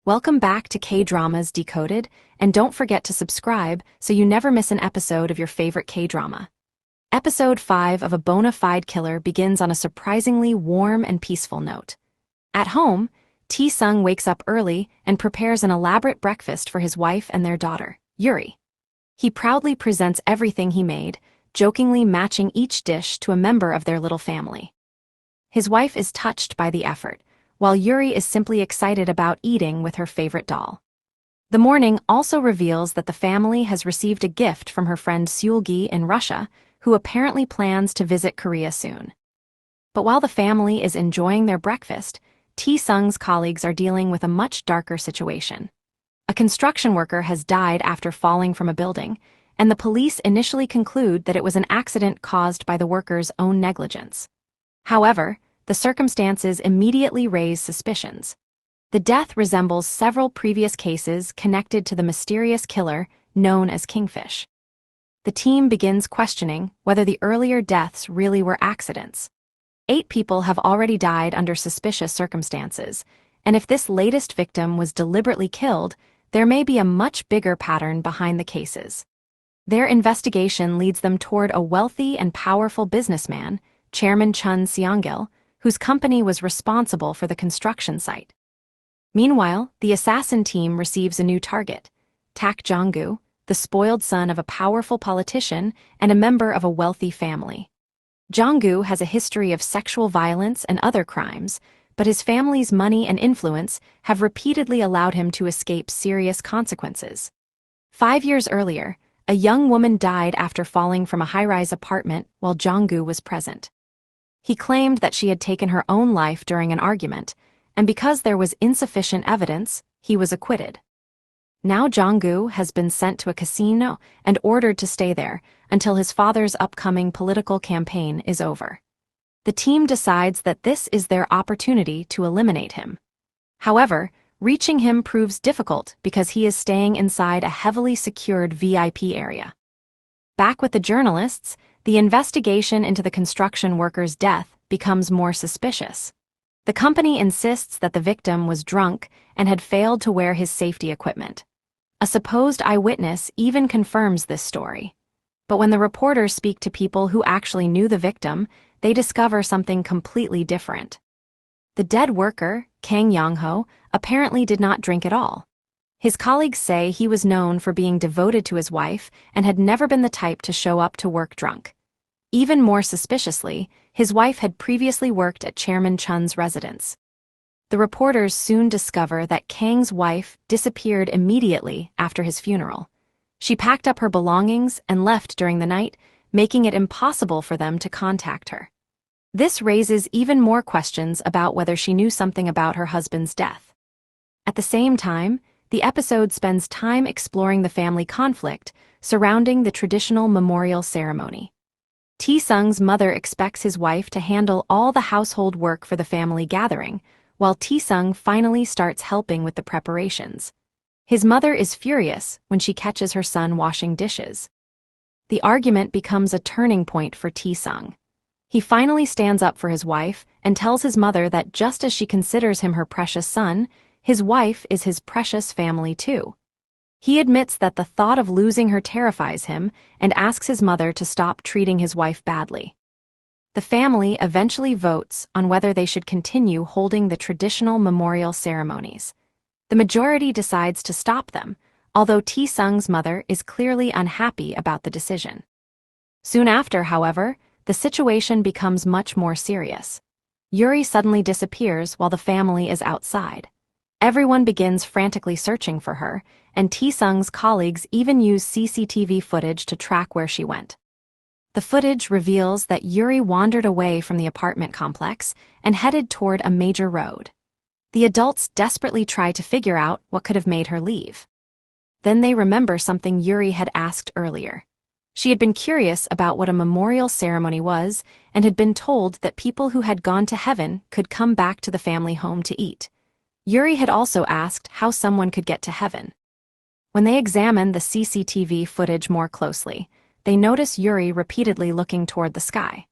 Welcome back to Kdramas Decoded, and don't forget to subscribe so you never miss an episode of your favorite K-drama. Episode 5 of A Bona Fide Killer begins on a surprisingly warm and peaceful note. At home, Tae-sung wakes up early and prepares an elaborate breakfast for his wife and their daughter, Yuri. He proudly presents everything he made, jokingly matching each dish to a member of their little family. His wife is touched by the effort, while Yuri is simply excited about eating with her favorite doll. The morning also reveals that the family has received a gift from her friend Seulgi in Russia, who apparently plans to visit Korea soon. But while the family is enjoying their breakfast, Tae-sung's colleagues are dealing with a much darker situation. A construction worker has died after falling from a building, and the police initially conclude that it was an accident caused by the worker's own negligence. However, the circumstances immediately raise suspicions. The death resembles several previous cases connected to the mysterious killer known as Kingfish. The team begins questioning whether the earlier deaths really were accidents. 8 people have already died under suspicious circumstances, and if this latest victim was deliberately killed, there may be a much bigger pattern behind the cases. Their investigation leads them toward a wealthy and powerful businessman, Chairman Chun Seong-gil, whose company was responsible for the construction site. Meanwhile, the assassin team receives a new target, Tac Jongu, the spoiled son of a powerful politician and a member of a wealthy family. Jongu has a history of sexual violence and other crimes, but his family's money and influence have repeatedly allowed him to escape serious consequences. 5 years earlier, a young woman died after falling from a high-rise apartment while Jongu was present. He claimed that she had taken her own life during an argument, and because there was insufficient evidence, he was acquitted. Now Jongu has been sent to a casino and ordered to stay there until his father's upcoming political campaign is over. The team decides that this is their opportunity to eliminate him. However, reaching him proves difficult because he is staying inside a heavily secured VIP area. Back with the journalists, the investigation into the construction worker's death becomes more suspicious. The company insists that the victim was drunk and had failed to wear his safety equipment. A supposed eyewitness even confirms this story. But when the reporters speak to people who actually knew the victim, they discover something completely different. The dead worker, Kang Yong-ho, apparently did not drink at all. His colleagues say he was known for being devoted to his wife and had never been the type to show up to work drunk. Even more suspiciously, his wife had previously worked at Chairman Chun's residence. The reporters soon discover that Kang's wife disappeared immediately after his funeral. She packed up her belongings and left during the night, making it impossible for them to contact her. This raises even more questions about whether she knew something about her husband's death. At the same time, the episode spends time exploring the family conflict surrounding the traditional memorial ceremony. Tae-sung's mother expects his wife to handle all the household work for the family gathering, while Tae-sung finally starts helping with the preparations. His mother is furious when she catches her son washing dishes. The argument becomes a turning point for Tae-sung. He finally stands up for his wife and tells his mother that just as she considers him her precious son, his wife is his precious family too. He admits that the thought of losing her terrifies him and asks his mother to stop treating his wife badly. The family eventually votes on whether they should continue holding the traditional memorial ceremonies. The majority decides to stop them, although Tae-sung's mother is clearly unhappy about the decision. Soon after, however, the situation becomes much more serious. Yuri suddenly disappears while the family is outside. Everyone begins frantically searching for her, and Tae-sung's colleagues even use CCTV footage to track where she went. The footage reveals that Yuri wandered away from the apartment complex and headed toward a major road. The adults desperately try to figure out what could have made her leave. Then they remember something Yuri had asked earlier. She had been curious about what a memorial ceremony was and had been told that people who had gone to heaven could come back to the family home to eat. Yuri had also asked how someone could get to heaven. When they examine the CCTV footage more closely, they notice Yuri repeatedly looking toward the sky.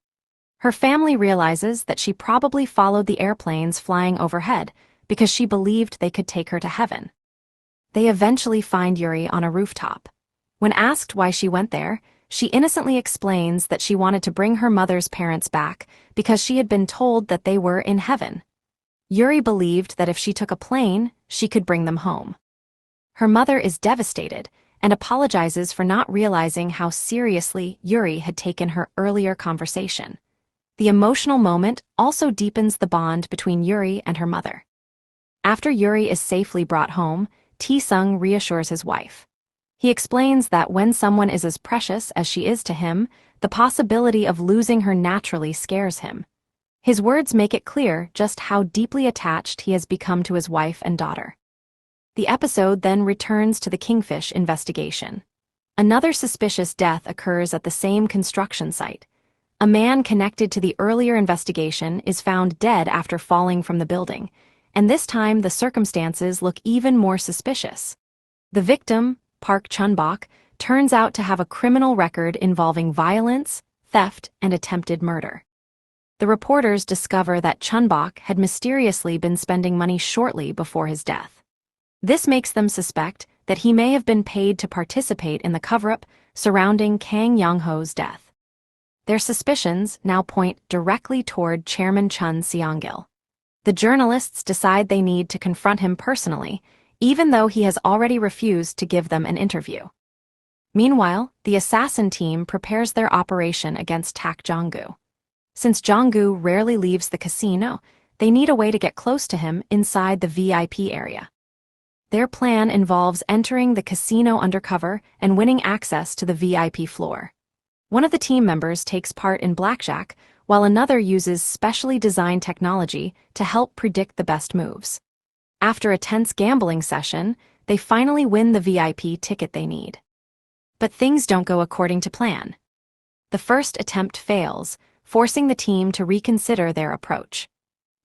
Her family realizes that she probably followed the airplanes flying overhead, because she believed they could take her to heaven. They eventually find Yuri on a rooftop. When asked why she went there, she innocently explains that she wanted to bring her mother's parents back because she had been told that they were in heaven. Yuri believed that if she took a plane, she could bring them home. Her mother is devastated and apologizes for not realizing how seriously Yuri had taken her earlier conversation. The emotional moment also deepens the bond between Yuri and her mother. After Yuri is safely brought home, Tae-sung reassures his wife. He explains that when someone is as precious as she is to him, the possibility of losing her naturally scares him. His words make it clear just how deeply attached he has become to his wife and daughter. The episode then returns to the Kingfish investigation. Another suspicious death occurs at the same construction site. A man connected to the earlier investigation is found dead after falling from the building, and this time the circumstances look even more suspicious. The victim, Park Chun-bok, turns out to have a criminal record involving violence, theft, and attempted murder. The reporters discover that Chun-bok had mysteriously been spending money shortly before his death. This makes them suspect that he may have been paid to participate in the cover-up surrounding Kang Yong-ho's death. Their suspicions now point directly toward Chairman Chun Seong-gil. The journalists decide they need to confront him personally, even though he has already refused to give them an interview. Meanwhile, the assassin team prepares their operation against Tac Jongu. Since Jongu rarely leaves the casino, they need a way to get close to him inside the VIP area. Their plan involves entering the casino undercover and winning access to the VIP floor. One of the team members takes part in blackjack, while another uses specially designed technology to help predict the best moves. After a tense gambling session, they finally win the VIP ticket they need. But things don't go according to plan. The first attempt fails, forcing the team to reconsider their approach.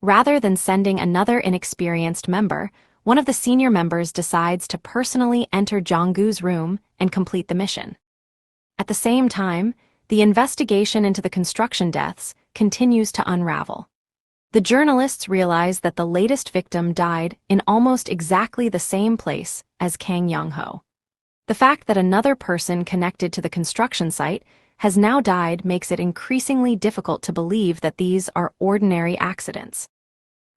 Rather than sending another inexperienced member, one of the senior members decides to personally enter Jonggu's room and complete the mission. At the same time, the investigation into the construction deaths continues to unravel. The journalists realize that the latest victim died in almost exactly the same place as Kang Yong-ho. The fact that another person connected to the construction site has now died makes it increasingly difficult to believe that these are ordinary accidents.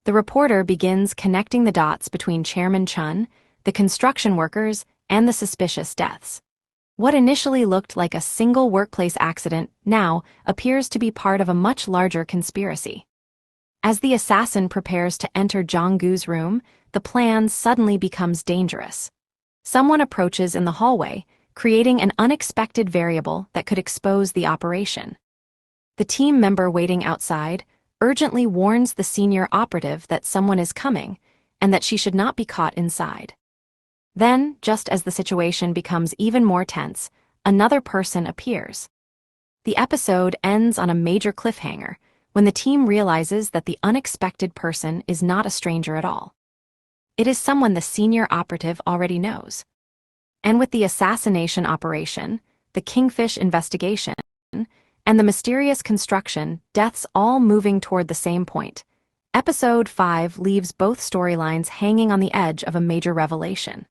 The reporter begins connecting the dots between Chairman Chun, the construction workers, and the suspicious deaths. What initially looked like a single workplace accident now appears to be part of a much larger conspiracy. As the assassin prepares to enter Jonggu's room, the plan suddenly becomes dangerous. Someone approaches in the hallway, creating an unexpected variable that could expose the operation. The team member waiting outside urgently warns the senior operative that someone is coming and that she should not be caught inside. Then, just as the situation becomes even more tense, another person appears. The episode ends on a major cliffhanger when the team realizes that the unexpected person is not a stranger at all. It is someone the senior operative already knows. And with the assassination operation, the Kingfish investigation, and the mysterious construction deaths all moving toward the same point, Episode 5 leaves both storylines hanging on the edge of a major revelation.